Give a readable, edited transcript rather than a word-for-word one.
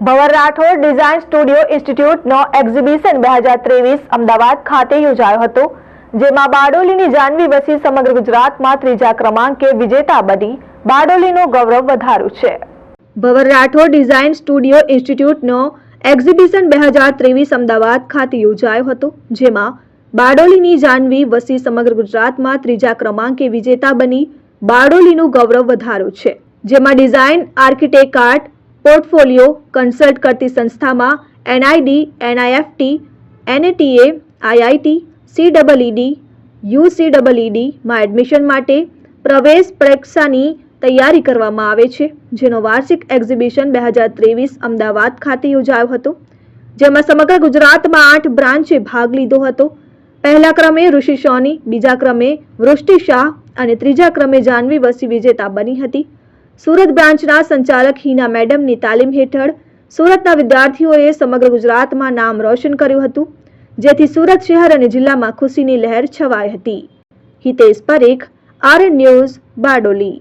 ભવર Rathod design studio ઇન્સ્ટિટ્યૂટનો exhibition 2023 Ahmedabad ખાતે યોજાયો હતો, જેમાં બારડોલીની જાનવી વસી સમગ્ર ગુજરાતમાં ત્રીજા ક્રમાંકે વિજેતા બની બારડોલીનું ગૌરવ વધાર્યું છે. ભવર રાઠોડ ડિઝાઇન સ્ટુડિયો ઇન્સ્ટિટ્યૂટનો એક્ઝિબિશન 2023 અમદાવાદ ખાતે યોજાયો હતો, જેમાં બારડોલીની જાનવી વસી સમગ્ર ગુજરાતમાં ત્રીજા ક્રમાંકે વિજેતા બની બારડોલીનું ગૌરવ વધાર્યું છે. જેમાં design architect art portfolio consult કરતી સંસ્થામાં NID, NIFT, NATA, IIT, CEED, UCEED માં એડમિશન માટે પ્રવેશ પરીક્ષાની તૈયારી કરવામાં આવે છે, જેનો વાર્ષિક એક્ઝિબિશન 2023 અમદાવાદ ખાતે યોજાયો હતો, જેમાં સમગ્ર ગુજરાતમાં 8 બ્રાન્ચે ભાગ લીધો હતો. પહેલા ક્રમે ઋષિ સોની, બીજા ક્રમે વૃષ્ટિ શાહ અને ત્રીજા ક્રમે જાનવી વસી વિજેતા બની હતી. સુરત બ્રાન્ચના સંચાલક હિના મેડમની તાલીમ હેઠળ સુરતના વિદ્યાર્થીઓએ સમગ્ર ગુજરાતમાં નામ રોશન કર્યું હતું, જેથી સુરત શહેર અને જિલ્લામાં ખુશીની લહેર છવાઈ હતી. Hitesh Parekh, RN news, Bardoli.